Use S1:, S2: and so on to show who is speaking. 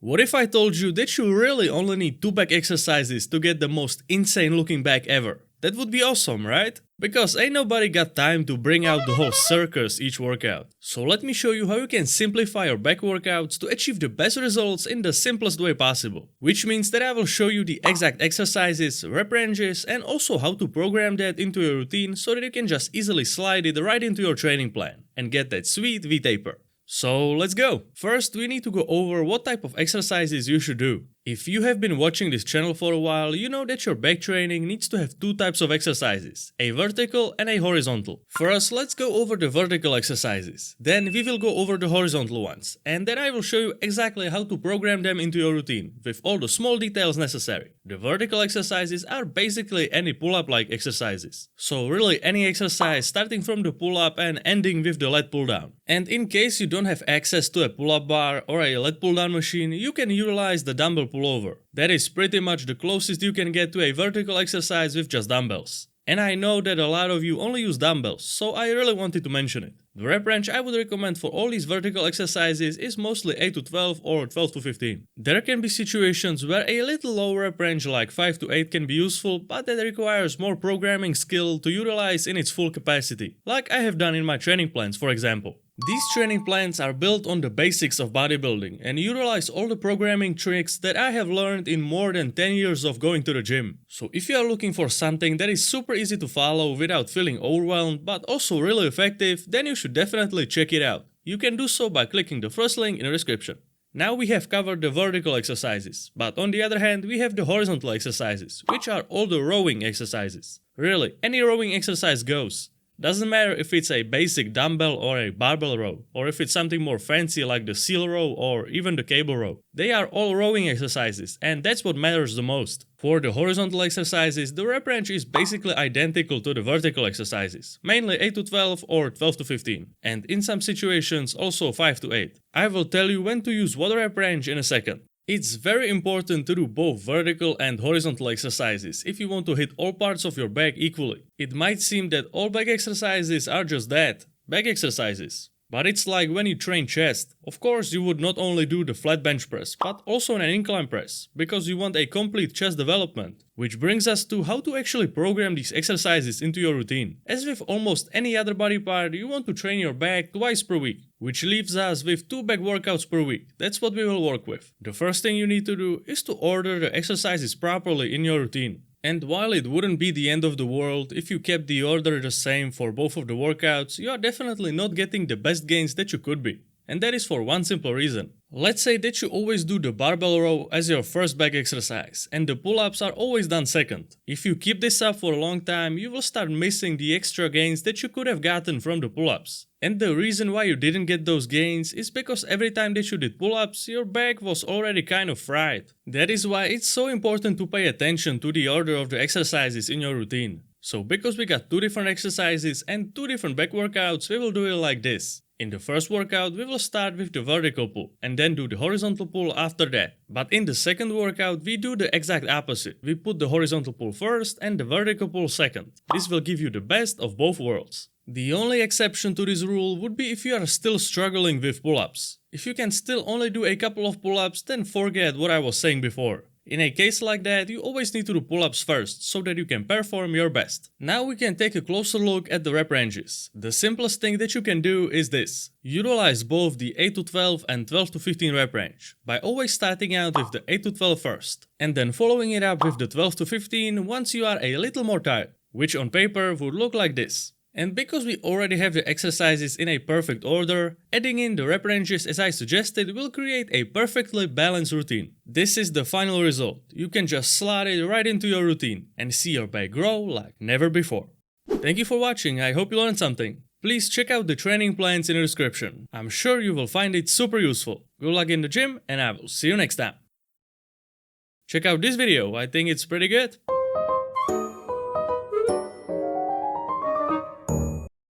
S1: What if I told you that you really only need 2 back exercises to get the most insane looking back ever? That would be awesome, right? Because ain't nobody got time to bring out the whole circus each workout. So let me show you how you can simplify your back workouts to achieve the best results in the simplest way possible. Which means that I will show you the exact exercises, rep ranges, and also how to program that into your routine so that you can just easily slide it right into your training plan and get that sweet V-taper. So let's go! First, we need to go over what type of exercises you should do. If you have been watching this channel for a while, you know that your back training needs to have 2 types of exercises, a vertical and a horizontal. First, let's go over the vertical exercises. Then we will go over the horizontal ones, and then I will show you exactly how to program them into your routine, with all the small details necessary. The vertical exercises are basically any pull-up like exercises. So really any exercise starting from the pull-up and ending with the lat pull-down. And in case you don't have access to a pull-up bar or a lat pull-down machine, you can utilize the dumbbell pullover. That is pretty much the closest you can get to a vertical exercise with just dumbbells. And I know that a lot of you only use dumbbells, so I really wanted to mention it. The rep range I would recommend for all these vertical exercises is mostly 8 to 12 or 12 to 15. There can be situations where a little lower rep range like 5 to 8 can be useful, but that requires more programming skill to utilize in its full capacity, like I have done in my training plans for example. These training plans are built on the basics of bodybuilding and utilize all the programming tricks that I have learned in more than 10 years of going to the gym. So if you are looking for something that is super easy to follow without feeling overwhelmed but also really effective, then you should definitely check it out. You can do so by clicking the first link in the description. Now we have covered the vertical exercises, but on the other hand we have the horizontal exercises, which are all the rowing exercises. Really, any rowing exercise goes. Doesn't matter if it's a basic dumbbell or a barbell row, or if it's something more fancy like the seal row or even the cable row. They are all rowing exercises, and that's what matters the most. For the horizontal exercises, the rep range is basically identical to the vertical exercises, mainly 8 to 12 or 12 to 15, and in some situations also 5 to 8. I will tell you when to use what rep range in a second. It's very important to do both vertical and horizontal exercises if you want to hit all parts of your back equally. It might seem that all back exercises are just that, back exercises. But it's like when you train chest. Of course you would not only do the flat bench press, but also an incline press, because you want a complete chest development. Which brings us to how to actually program these exercises into your routine. As with almost any other body part, you want to train your back twice per week, which leaves us with 2 back workouts per week. That's what we will work with. The first thing you need to do is to order the exercises properly in your routine. And while it wouldn't be the end of the world if you kept the order the same for both of the workouts, you are definitely not getting the best gains that you could be. And that is for one simple reason. Let's say that you always do the barbell row as your first back exercise and the pull-ups are always done second. If you keep this up for a long time, you will start missing the extra gains that you could have gotten from the pull-ups. And the reason why you didn't get those gains is because every time that you did pull-ups, your back was already kind of fried. That is why it's so important to pay attention to the order of the exercises in your routine. So because we got 2 different exercises and 2 different back workouts, we will do it like this. In the first workout, we will start with the vertical pull and then do the horizontal pull after that. But in the second workout, we do the exact opposite. We put the horizontal pull first and the vertical pull second. This will give you the best of both worlds. The only exception to this rule would be if you are still struggling with pull-ups. If you can still only do a couple of pull-ups, then forget what I was saying before. In a case like that, you always need to do pull-ups first, so that you can perform your best. Now we can take a closer look at the rep ranges. The simplest thing that you can do is this. Utilize both the 8 to 12 and 12 to 15 rep range, by always starting out with the 8 to 12 first, and then following it up with the 12 to 15 once you are a little more tired, which on paper would look like this. And because we already have the exercises in a perfect order, adding in the rep ranges as I suggested will create a perfectly balanced routine. This is the final result. You can just slot it right into your routine and see your back grow like never before. Thank you for watching, I hope you learned something. Please check out the training plans in the description. I'm sure you will find it super useful. Good luck in the gym and I will see you next time. Check out this video, I think it's pretty good.